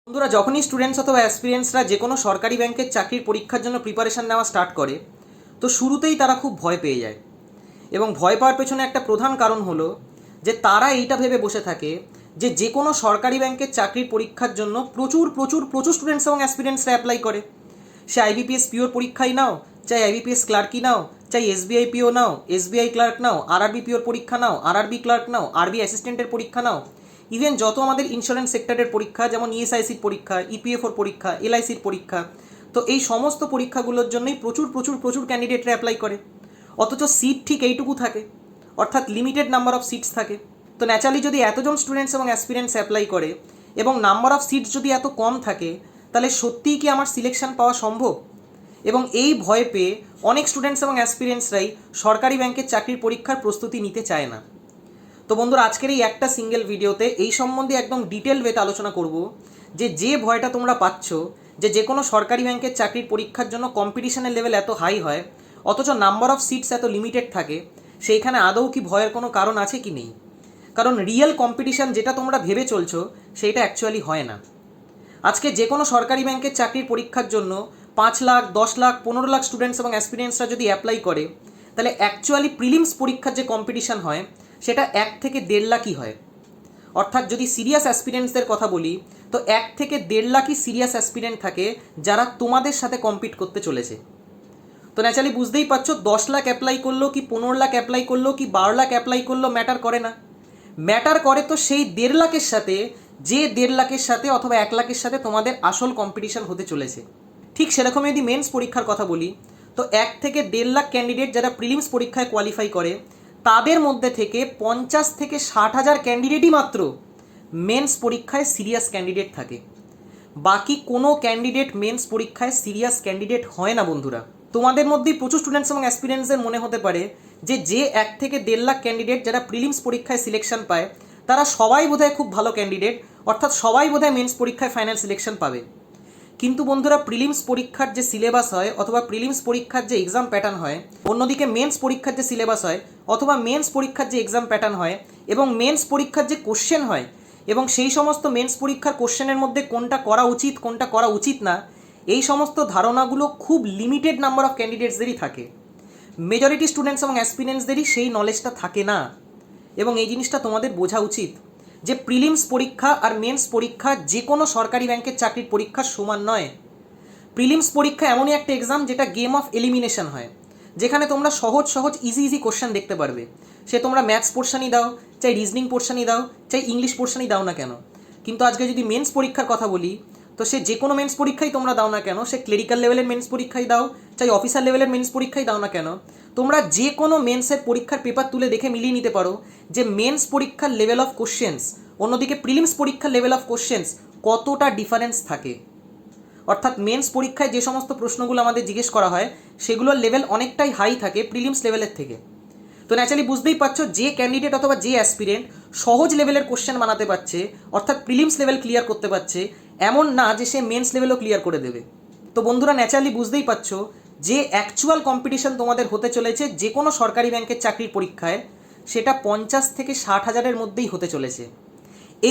বন্ধুরা, যখনই স্টুডেন্টস অথবা অ্যাসপিরেন্টসরা যে কোনো সরকারি ব্যাংকের চাকরির পরীক্ষার জন্য প্রিপারেশান নেওয়া স্টার্ট করে, তো শুরুতেই তারা খুব ভয় পেয়ে যায়। এবং ভয় পাওয়ার পেছনে একটা প্রধান কারণ হলো যে তারা এইটা ভেবে বসে থাকে যে যে কোনো সরকারি ব্যাংকের চাকরির পরীক্ষার জন্য প্রচুর প্রচুর প্রচুর স্টুডেন্টস এবং অ্যাসপিরেন্টসরা অ্যাপ্লাই করে। সে আইবিপিএস পিওর পরীক্ষাই নাও, চাই আইবিপিএস ক্লার্কই নাও, চাই এসবিআই পিও নাও, এসবিআই ক্লার্ক নাও, আরআরবি পিওর পরীক্ষা নাও, আরআরবি ক্লার্ক নাও, আরবি অ্যাসিস্ট্যান্টের পরীক্ষা নাও, ইভেন যত আমাদের ইন্স্যুরেন্স সেক্টরের পরীক্ষা, যেমন ইএসআইসির পরীক্ষা, ইপিএফওর পরীক্ষা, এলআইসির পরীক্ষা, তো এই সমস্ত পরীক্ষাগুলোর জন্যই প্রচুর প্রচুর প্রচুর ক্যান্ডিডেটরা অ্যাপ্লাই করে। অথচ সিট ঠিক এইটুকু থাকে, অর্থাৎ লিমিটেড নাম্বার অফ সিটস থাকে। তো ন্যাচারালি যদি এতজন স্টুডেন্টস এবং অ্যাসপিরেন্টস অ্যাপ্লাই করে এবং নাম্বার অফ সিটস যদি এত কম থাকে, তাহলে সত্যিই কি আমার সিলেকশন পাওয়া সম্ভব? এবং এই ভয় পেয়ে অনেক স্টুডেন্টস এবং অ্যাসপিরেন্টসরাই সরকারি ব্যাংকের চাকরির পরীক্ষার প্রস্তুতি নিতে চায় না। তো বন্ধুরা, আজকের এই একটা সিঙ্গেল ভিডিওতে এই সম্বন্ধে একদম ডিটেল ওয়েতে আলোচনা করব যে ভয়টা তোমরা পাচ্ছ যে কোনো সরকারি ব্যাংকের চাকরির পরীক্ষার জন্য কম্পিটিশনের লেভেল এত হাই হয় অথচ নাম্বার অফ সিটস এত লিমিটেড থাকে, সেইখানে আদৌ কি ভয়ের কোনো কারণ আছে কি নেই। কারণ রিয়েল কম্পিটিশন যেটা তোমরা ভেবে চলছো সেইটা অ্যাকচুয়ালি হয় না। আজকে যে কোনো সরকারি ব্যাংকের চাকরির পরীক্ষার জন্য 5 লাখ, 10 লাখ, 15 লাখ স্টুডেন্টস এবং অ্যাসপিরিয়েন্সরা যদি অ্যাপ্লাই করে, তাহলে অ্যাকচুয়ালি প্রিলিমস পরীক্ষার যে কম্পিটিশন হয় সেটা 1 থেকে 1.5 লাখই হয়। অর্থাৎ যদি সিরিয়াস অ্যাসপিরেন্টসদের কথা বলি, তো 1 থেকে 1.5 লাখই সিরিয়াস অ্যাসপিরেন্ট থাকে যারা তোমাদের সাথে কম্পিট করতে চলেছে। তো ন্যাচারালি বুঝতেই পারছো, 10 লাখ অ্যাপ্লাই করলো কি 15 লাখ অ্যাপ্লাই করলো কি 12 লাখ অ্যাপ্লাই করলো ম্যাটার করে না। ম্যাটার করে তো সেই 1.5 লাখের সাথে, যে 1.5 লাখের সাথে অথবা 1 লাখের সাথে তোমাদের আসল কম্পিটিশন হতে চলেছে। ঠিক সেরকমই যদি মেন্স পরীক্ষার কথা বলি, তো 1 থেকে 1.5 লাখ ক্যান্ডিডেট যারা প্রিলিমস পরীক্ষায় কোয়ালিফাই করে, তাদের মধ্যে থেকে 50 থেকে 60,000 ক্যান্ডিডেটই মাত্র মেন্স পরীক্ষায় সিরিয়াস ক্যান্ডিডেট থাকে। বাকি কোনো ক্যান্ডিডেট মেন্স পরীক্ষায় সিরিয়াস ক্যান্ডিডেট হয় না। বন্ধুরা, তোমাদের মধ্যেই প্রচুর স্টুডেন্টস এবং অ্যাসপিরেন্টসদের মনে হতে পারে যে 1 থেকে 1.5 লাখ ক্যান্ডিডেট যারা প্রিলিমস পরীক্ষায় সিলেকশন পায়, তারা সবাই বোধহয় খুব ভালো ক্যান্ডিডেট, অর্থাৎ সবাই বোধহয় মেন্স পরীক্ষায় ফাইনাল সিলেকশন পাবে। কিন্তু বন্ধুরা, প্রিলিমস পরীক্ষার যে সিলেবাস হয় অথবা প্রিলিমস পরীক্ষার যে এক্সাম প্যাটার্ন হয়, অন্যদিকে মেন্স পরীক্ষার যে সিলেবাস হয় অথবা মেন্স পরীক্ষার যে এক্সাম প্যাটার্ন হয় এবং মেন্স পরীক্ষার যে কোশ্চেন হয়, এবং সেই সমস্ত মেন্স পরীক্ষার কোশ্চেনের মধ্যে কোনটা করা উচিত কোনটা করা উচিত না, এই সমস্ত ধারণাগুলো খুব লিমিটেড নাম্বার অফ ক্যান্ডিডেটসদেরই থাকে। মেজরিটি স্টুডেন্টস এবং অ্যাসপিরেন্টসদেরই সেই নলেজটা থাকে না। এবং এই জিনিসটা তোমাদের বোঝা উচিত যে প্রিলিমস পরীক্ষা আর মেন্স পরীক্ষা যে কোনো সরকারি ব্যাংকের চাকরির পরীক্ষার সমান নয়। প্রিলিমস পরীক্ষা এমনই একটা এক্সাম যেটা গেম অফ এলিমিনেশন হয়, যেখানে তোমরা সহজ সহজ ইজি কোশ্চেন দেখতে পারবে। সে তোমরা ম্যাথস পোর্শনই দাও, চাই রিজনিং পোর্শনই দাও, চাই ইংলিশ পোর্শনই দাও না কেন। কিন্তু আজকে যদি মেন্স পরীক্ষার কথা বলি, তো সে যে কোনো মেন্স পরীক্ষাই তোমরা দাও না কেন, সে ক্লেরিক্যাল লেভেলের মেন্স পরীক্ষাই দাও, চাই অফিসার লেভেলের মেন্স পরীক্ষাই দাও না কেন, তোমরা যে কোনো মেন্সের পরীক্ষার পেপার তুলে দেখে মিলিয়ে নিতে পারো যে মেন্স পরীক্ষার লেভেল অফ কোশ্চেন্স অন্যদিকে প্রিলিমস পরীক্ষার লেভেল অফ কোশ্চেন্স কতটা ডিফারেন্স থাকে। অর্থাৎ মেন্স পরীক্ষায় যে সমস্ত প্রশ্নগুলো আমাদের জিজ্ঞেস করা হয় সেগুলোর লেভেল অনেকটাই হাই থাকে প্রিলিমস লেভেলের থেকে। তো ন্যাচারালি বুঝতেই পারছো, যে ক্যান্ডিডেট অথবা যে অ্যাসপিরেন্ট সহজ লেভেলের কোশ্চেন বানাতে পারছে, অর্থাৎ প্রিলিমস লেভেল ক্লিয়ার করতে পারছে, এমন না যে সে মেন্স লেভেলও ক্লিয়ার করে দেবে। তো বন্ধুরা, ন্যাচারালি বুঝতেই পারছো যে অ্যাকচুয়াল কম্পিটিশন তোমাদের হতে চলেছে যে কোনো সরকারি ব্যাংকের চাকরির পরীক্ষায়, সেটা 50 থেকে 60,000-এর মধ্যেই হতে চলেছে।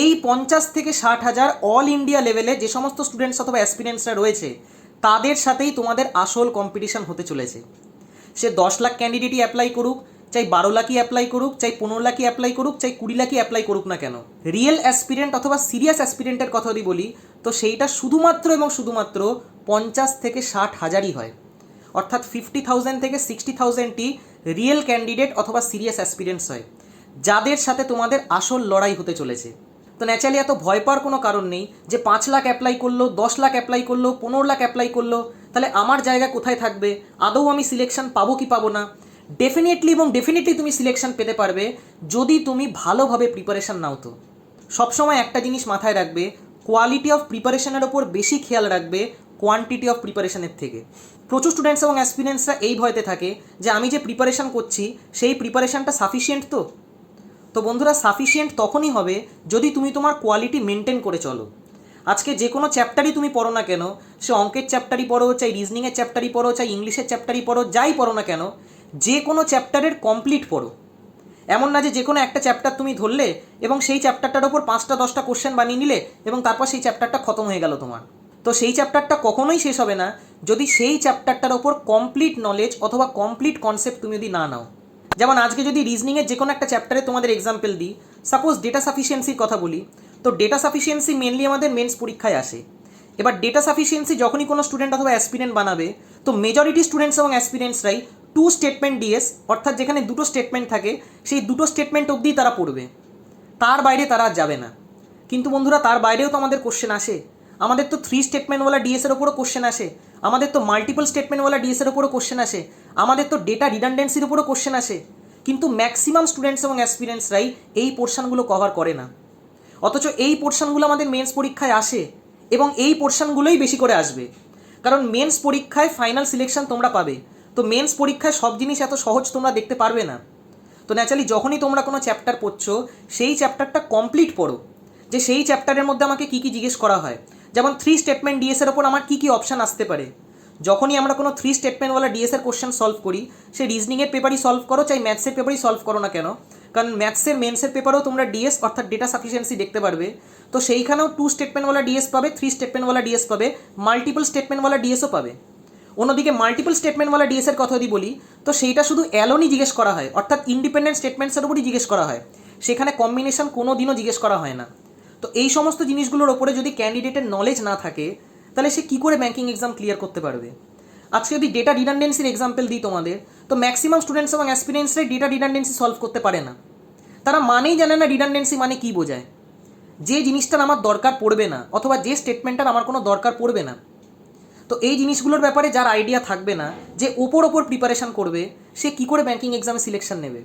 এই 50 থেকে 60,000 অল ইন্ডিয়া লেভেলে যে সমস্ত স্টুডেন্টস অথবা অ্যাসপিরেন্টসরা রয়েছে, তাদের সাথেই তোমাদের আসল কম্পিটিশন হতে চলেছে। সে 10 লাখ ক্যান্ডিডেটই অ্যাপ্লাই করুক, চাই 12 লাখই অ্যাপ্লাই করুক, চাই 15 লাখই অ্যাপ্লাই করুক, চাই 20 লাখই অ্যাপ্লাই করুক না কেন, রিয়েল অ্যাসপিরেন্ট অথবা সিরিয়াস অ্যাসপিরেন্টের কথা যদি বলি, তো সেইটা শুধুমাত্র এবং শুধুমাত্র 50 থেকে 60,000ই হয়। অর্থাৎ 50,000 থেকে 60,000টি রিয়েল ক্যান্ডিডেট অথবা সিরিয়াস অ্যাসপিরেন্টস হয়, যাদের সাথে তোমাদের আসল লড়াই হতে চলেছে। তো ন্যাচারালি এত ভয় পাওয়ার কোনো কারণ নেই যে 5 লাখ অ্যাপ্লাই করলো, 10 লাখ অ্যাপ্লাই করলো, 15 লাখ অ্যাপ্লাই করলো, তাহলে আমার জায়গা কোথায় থাকবে, আদৌ আমি সিলেকশন পাবো কি পাবো না। ডেফিনেটলি তুমি সিলেকশন পেতে পারবে যদি তুমি ভালোভাবে প্রিপারেশন নাও। তো সবসময় একটা জিনিস মাথায় রাখবে, কোয়ালিটি অফ প্রিপারেশনের ওপর বেশি খেয়াল রাখবে কোয়ান্টিটি অফ প্রিপারেশনের থেকে। প্রচুর স্টুডেন্টস এবং অ্যাসপিরেন্টসরা এই ভয়তে থাকে যে আমি যে প্রিপারেশন করছি সেই প্রিপারেশনটা সাফিসিয়েন্ট তো। তো বন্ধুরা, সাফিসিয়েন্ট তখনই হবে যদি তুমি তোমার কোয়ালিটি মেনটেন করে চলো। আজকে যে কোনো চ্যাপ্টারই তুমি পড়ো না কেন, সে অঙ্কের চ্যাপ্টারই পড়ো, চাই রিজনিংয়ের চ্যাপ্টারই পড়ো, চাই ইংলিশের চ্যাপ্টারই পড়ো, যাই পড়ো না কেন, যে কোনো চ্যাপ্টারের কমপ্লিট পড়ো। এমন না যে কোনো একটা চ্যাপ্টার তুমি ধরলে এবং সেই চ্যাপ্টারটার ওপর 5টা 10টা কোশ্চেন বানিয়ে নিলে এবং তারপর সেই চ্যাপ্টারটা খতম হয়ে গেল তোমার। তো সেই চ্যাপ্টারটা কখনোই শেষ হবে না যদি সেই চ্যাপ্টারটার ওপর কমপ্লিট নলেজ অথবা কমপ্লিট কনসেপ্ট তুমি যদি না নাও। যেমন আজকে যদি রিজনিংয়ের যে কোনো একটা চ্যাপ্টারে তোমাদের এক্সাম্পল দিই, সাপোজ ডেটা সাফিসিয়েন্সির কথা বলি, তো ডেটা সাফিসিয়েন্সি মেনলি আমাদের মেন্স পরীক্ষায় আসে। এবার ডেটা সাফিসিয়েন্সি যখনই কোনো স্টুডেন্ট অথবা অ্যাসপিরেন্ট বানাবে, তো মেজরিটি স্টুডেন্টস এবং অ্যাসপিরেন্টসরাই 2 স্টেটমেন্ট ডিএস, অর্থাৎ যেখানে 2টো স্টেটমেন্ট থাকে সেই 2টো স্টেটমেন্ট অবধিই তারা পড়বে, তার বাইরে তারা যাবে না। কিন্তু বন্ধুরা, তার বাইরেও তো আমাদের কোশ্চেন আসে। আমাদের তো 3 স্টেটমেন্টওয়ালা ডিএসের ওপরও কোশ্চেন আসে, আমাদের তো মাল্টিপল স্টেটমেন্টওয়ালা ডিএসের ওপরও কোশ্চেন আসে, আমাদের তো ডেটা রিডান্ডেন্সির ওপরও কোশ্চেন আসে। কিন্তু ম্যাক্সিমাম স্টুডেন্টস এবং অ্যাসপিরেন্টসরাই এই পোর্শনগুলো কভার করে না। অথচ এই পোর্শনগুলো আমাদের মেন্স পরীক্ষায় আসে এবং এই পোর্শনগুলোই বেশি করে আসবে, কারণ মেন্স পরীক্ষায় ফাইনাল সিলেকশন তোমরা পাবে। তো মেন্স পরীক্ষায় সব জিনিস এত সহজ তোমরা দেখতে পারবে না। তো ন্যাচারালি যখনই তোমরা কোনো চ্যাপ্টার পড়ছো, সেই চ্যাপ্টারটা কমপ্লিট পড়ো, যে সেই চ্যাপ্টারের মধ্যে আমাকে কী কী জিজ্ঞেস করা হয়। যেমন 3 স্টেটমেন্ট ডিএসের ওপর আমার কী কী অপশান আসতে পারে। যখনই আমরা কোনো 3 স্টেটমেন্টওয়ালা ডিএসের কোশ্চেন সলভ করি, সে রিজনিংয়ের পেপারই সলভ করো চাই ম্যাথসের পেপারই সলভ করো না কেন, কারণ ম্যাথসের মেন্সের পেপারেও তোমরা ডিএস অর্থাৎ ডেটা সাফিসিয়েন্সি দেখতে পারবে। তো সেইখানেও 2 স্টেটমেন্টওয়ালা ডিএস পাবে, 3 স্টেটমেন্টওয়ালা ডিএস পাবে, মাল্টিপল স্টেটমেন্টওয়ালা ডিএসও পাবে। অন্যদিকে মাল্টিপল স্টেটমেন্টওয়ালা ডিএসের কথা যদি বলি, তো সেইটা শুধু অ্যালোনই জিজ্ঞেস করা হয়, অর্থাৎ ইন্ডিপেন্ডেন্ট স্টেটমেন্টসের উপরই জিজ্ঞেস করা হয়, সেখানে কম্বিনেশন কোনো দিনও জিজ্ঞেস করা হয় না। তো এই সমস্ত জিনিসগুলোর ওপরে যদি ক্যান্ডিডেটের নলেজ না থাকে, তাহলে সে কী করে ব্যাঙ্কিং এক্সাম ক্লিয়ার করতে পারবে। আজকে যদি ডেটা রিডান্ডেন্সির এক্সাম্পল দিই তোমাদের, তো ম্যাক্সিমাম স্টুডেন্টস এবং অ্যাসপিরেন্টসরাই ডেটা রিডান্ডেন্সি সলভ করতে পারে না। তারা মানেই জানে না রিডান্ডেন্সি মানে কী বোঝায়। যে জিনিসটার আমার দরকার পড়বে না অথবা যে স্টেটমেন্টটার আমার কোনো দরকার পড়বে না, তো এই জিনিসগুলোর ব্যাপারে যার আইডিয়া থাকবে না, যে ওপর প্রিপারেশন করবে, সে কী করে ব্যাঙ্কিং এক্সামে সিলেকশন নেবে।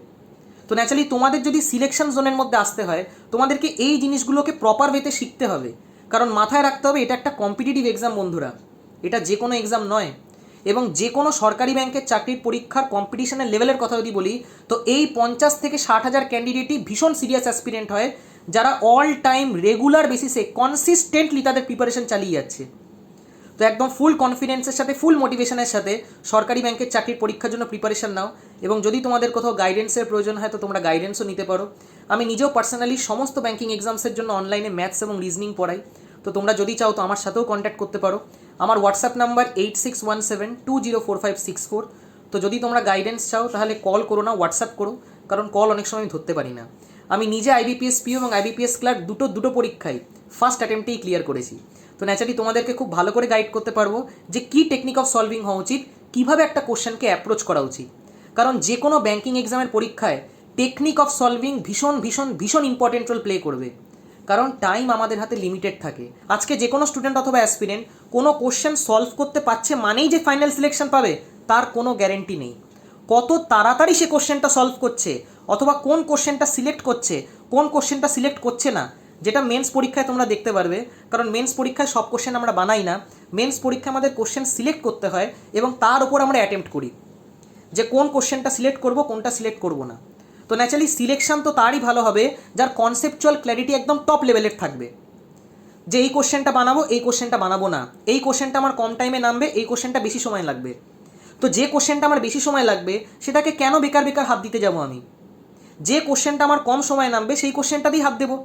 তো ন্যাচারালি তোমাদের যদি সিলেকশন জোনের মধ্যে আসতে হয়, তোমাদেরকে এই জিনিসগুলোকে প্রপার ওয়েতে শিখতে হবে, কারণ মাথায় রাখতে হবে এটা একটা কম্পিটিটিভ এক্সাম বন্ধুরা, এটা যে কোনো এক্সাম নয়। এবং যে কোনো সরকারি ব্যাংকের চাকরির পরীক্ষার কম্পিটিশনের লেভেলের কথা যদি বলি, তো এই 50 থেকে 60,000 ক্যান্ডিডেটই ভীষণ সিরিয়াস অ্যাসপিরেন্ট হয়, যারা অল টাইম রেগুলার বেসিসে কনসিস্টেন্টলি তাদের প্রিপারেশন চালিয়ে যাচ্ছে। তো একদম ফুল কনফিডেন্সের সাথে, ফুল মোটিভেশনের সাথে সরকারি ব্যাংকের চাকরির পরীক্ষার জন্য প্রিপারেশন নাও। এবং যদি তোমাদের কোথাও গাইডেন্সের প্রয়োজন হয়, তো তোমরা গাইডেন্সও নিতে পারো। আমি নিজেও পার্সোনালি সমস্ত ব্যাংকিং এক্সামসের জন্য অনলাইনে ম্যাথস এবং রিজনিং পড়াই। তো তোমরা যদি চাও তো আমার সাথেও কন্ট্যাক্ট করতে পারো। আমার হোয়াটসঅ্যাপ নাম্বার 8617204564। তো যদি তোমরা গাইডেন্স চাও তাহলে কল করো না, হোয়াটসঅ্যাপ করো, কারণ কল অনেক সময় আমি ধরতে পারি না। আমি নিজে আইবিপিএস পিও এবং আইবিপিএস ক্লার্ক দুটো পরীক্ষায় ফার্স্ট অ্যাটেম্পটেই ক্লিয়ার করেছি। তো ন্যাচারালি তোমাদেরকে খুব ভালো করে গাইড করতে পারবো যে কী টেকনিক অফ সলভিং হওয়া উচিত, কীভাবে একটা কোশ্চেনকে অ্যাপ্রোচ করা উচিত। কারণ যে কোনো ব্যাংকিং এক্সামের পরীক্ষায় টেকনিক অফ সলভিং ভীষণ ভীষণ ভীষণ ইম্পর্টেন্ট রোল প্লে করবে, কারণ টাইম আমাদের হাতে লিমিটেড থাকে। আজকে যে কোনো স্টুডেন্ট অথবা অ্যাসপিরেন্ট কোনো কোশ্চেন সলভ করতে পারছে মানেই যে ফাইনাল সিলেকশন পাবে, তার কোনো গ্যারেন্টি নেই। কত তাড়াতাড়ি সে কোশ্চেনটা সলভ করছে অথবা কোন কোশ্চেনটা সিলেক্ট করছে, কোন কোশ্চেনটা সিলেক্ট করছে না, যেটা মেন্স পরীক্ষায় তোমরা দেখতে পারবে। কারণ মেন্স পরীক্ষায় সব কোশ্চেন আমরা বানাই না, মেন্স পরীক্ষায় আমাদের কোশ্চেন সিলেক্ট করতে হয় এবং তার উপর আমরা অ্যাটেম্প্ট করি যে কোন কোশ্চেনটা সিলেক্ট করব, কোনটা সিলেক্ট করব না। তো ন্যাচারালি সিলেকশন তো তারই ভালো হবে যার কনসেপচুয়াল ক্ল্যারিটি একদম টপ লেভেলের থাকবে, যে এই কোশ্চেনটা বানাবো, এই কোশ্চেনটা বানাবো না, এই কোশ্চেনটা আমার কম টাইমে নামবে, এই কোশ্চেনটা বেশি সময় লাগবে। তো যে কোশ্চেনটা আমার বেশি সময় লাগবে সেটাকে কেন বেকার বেকার হাত দিতে যাবো আমি। যে কোশ্চেনটা আমার কম সময় নামবে সেই কোশ্চেনটাতেই হাত দেবো,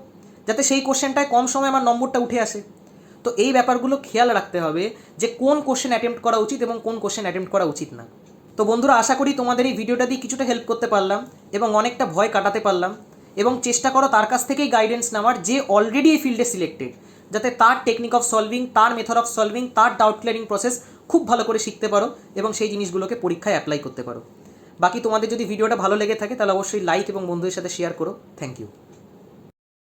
যাতে সেই কোশ্চেনটায় কম সময় আমার নম্বরটা উঠে আসে। তো এই ব্যাপারগুলো খেয়াল রাখতে হবে যে কোন কোশ্চেন অ্যাটেম্প্ট করা উচিত এবং কোন কোশ্চেন অ্যাটেম্প্ট করা উচিত না। তো বন্ধুরা, আশা করি তোমাদের এই ভিডিওটা দিয়ে কিছুটা হেল্প করতে পারলাম এবং অনেকটা ভয় কাটাতে পারলাম। এবং চেষ্টা করো তার কাছ থেকেই গাইডেন্স নেওয়ার যে অলরেডি এই ফিল্ডে সিলেক্টেড, যাতে তার টেকনিক অফ সলভিং, তার মেথড অফ সলভিং, তার ডাউট ক্লিয়ারিং প্রসেস খুব ভালো করে শিখতে পারো এবং সেই জিনিসগুলোকে পরীক্ষায় অ্যাপ্লাই করতে পারো। বাকি তোমাদের যদি ভিডিওটা ভালো লেগে থাকে তাহলে অবশ্যই লাইক এবং বন্ধুদের সাথে শেয়ার করো। Thank you.